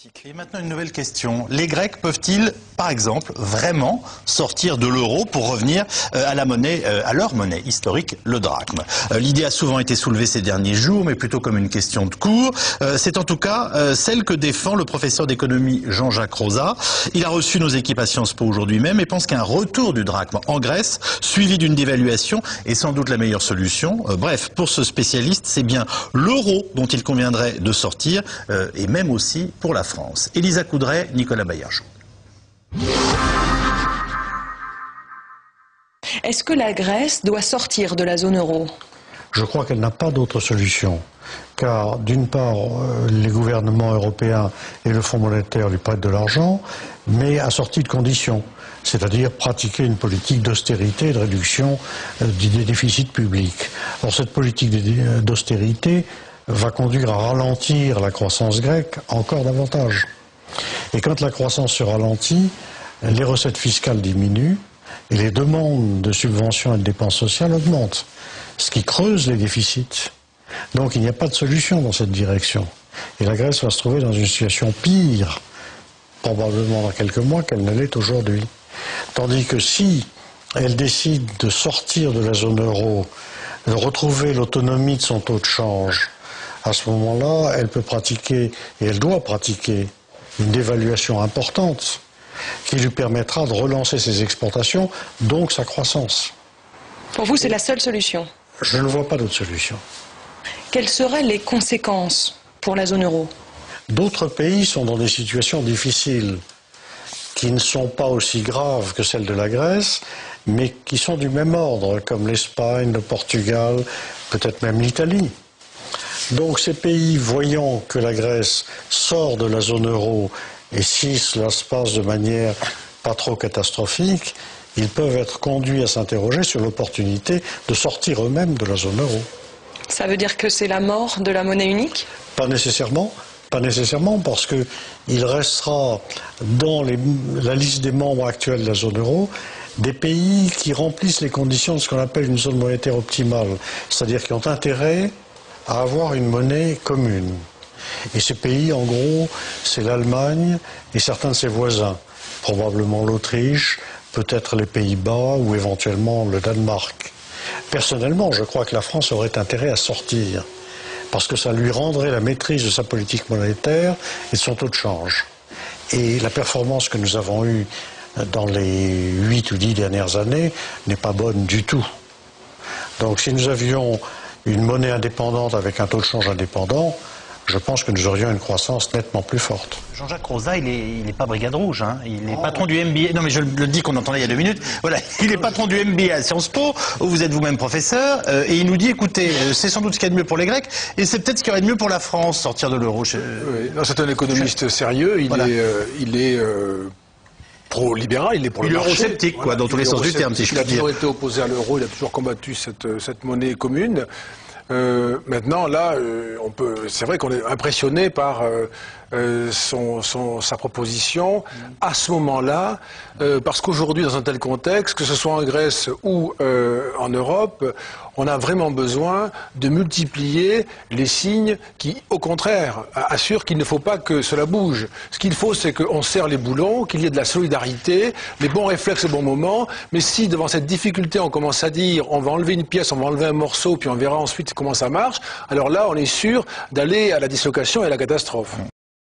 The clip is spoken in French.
Et maintenant une nouvelle question. Les Grecs peuvent-ils, par exemple, vraiment sortir de l'euro pour revenir à leur monnaie historique, le drachme? L'idée a souvent été soulevée ces derniers jours, mais plutôt comme une question de cours. C'est en tout cas celle que défend le professeur d'économie Jean-Jacques Rosa. Il a reçu nos équipes à Sciences Po aujourd'hui même et pense qu'un retour du drachme en Grèce, suivi d'une dévaluation, est sans doute la meilleure solution. Bref, pour ce spécialiste, c'est bien l'euro dont il conviendrait de sortir, et même aussi pour la France. Elisa Coudray, Nicolas Baillargeau. Est-ce que la Grèce doit sortir de la zone euro? Je crois qu'elle n'a pas d'autre solution, car d'une part, les gouvernements européens et le Fonds monétaire lui prêtent de l'argent, mais assorti de conditions, c'est-à-dire pratiquer une politique d'austérité et de réduction des déficits publics. Alors cette politique d'austérité va conduire à ralentir la croissance grecque encore davantage. Et quand la croissance se ralentit, les recettes fiscales diminuent et les demandes de subventions et de dépenses sociales augmentent, ce qui creuse les déficits. Donc il n'y a pas de solution dans cette direction. Et la Grèce va se trouver dans une situation pire, probablement dans quelques mois, qu'elle ne l'est aujourd'hui. Tandis que si elle décide de sortir de la zone euro, de retrouver l'autonomie de son taux de change, à ce moment-là, elle peut pratiquer, et elle doit pratiquer, une dévaluation importante qui lui permettra de relancer ses exportations, donc sa croissance. Pour vous, c'est la seule solution? Je ne vois pas d'autre solution. Quelles seraient les conséquences pour la zone euro? D'autres pays sont dans des situations difficiles, qui ne sont pas aussi graves que celles de la Grèce, mais qui sont du même ordre, comme l'Espagne, le Portugal, peut-être même l'Italie. Donc ces pays, voyant que la Grèce sort de la zone euro, et si cela se passe de manière pas trop catastrophique, ils peuvent être conduits à s'interroger sur l'opportunité de sortir eux-mêmes de la zone euro. Ça veut dire que c'est la mort de la monnaie unique? Pas nécessairement, parce qu'il restera dans la liste des membres actuels de la zone euro des pays qui remplissent les conditions de ce qu'on appelle une zone monétaire optimale, c'est-à-dire qui ont intérêt à avoir une monnaie commune. Et ces pays, en gros, c'est l'Allemagne et certains de ses voisins, probablement l'Autriche, peut-être les Pays-Bas ou éventuellement le Danemark. Personnellement, je crois que la France aurait intérêt à sortir, parce que ça lui rendrait la maîtrise de sa politique monétaire et de son taux de change. Et la performance que nous avons eue dans les 8 ou 10 dernières années n'est pas bonne du tout. Donc si nous avions une monnaie indépendante avec un taux de change indépendant, je pense que nous aurions une croissance nettement plus forte. Jean-Jacques Rosa, il n'est pas brigade rouge, hein. Il est patron du MBA. Non mais je le dis qu'on entendait il y a 2 minutes. Voilà, il est patron du MBA à Sciences Po, où vous êtes vous-même professeur, et il nous dit, écoutez, c'est sans doute ce qu'il y a de mieux pour les Grecs, et c'est peut-être ce qu'il y aurait de mieux pour la France, sortir de l'euro. Oui, c'est un économiste sérieux, il est pro-libéral, il est pour le marché. Eurosceptique, quoi, dans tous les sens du terme, si je puis dire. Il a toujours dire. été opposé à l'euro, il a toujours combattu cette monnaie commune. Maintenant, là, c'est vrai qu'on est impressionné par sa proposition à ce moment-là, parce qu'aujourd'hui, dans un tel contexte, que ce soit en Grèce ou en Europe, on a vraiment besoin de multiplier les signes qui, au contraire, assurent qu'il ne faut pas que cela bouge. Ce qu'il faut, c'est qu'on serre les boulons, qu'il y ait de la solidarité, les bons réflexes au bon moment, mais si, devant cette difficulté, on commence à dire on va enlever une pièce, on va enlever un morceau, puis on verra ensuite comment ça marche, alors là, on est sûr d'aller à la dislocation et à la catastrophe.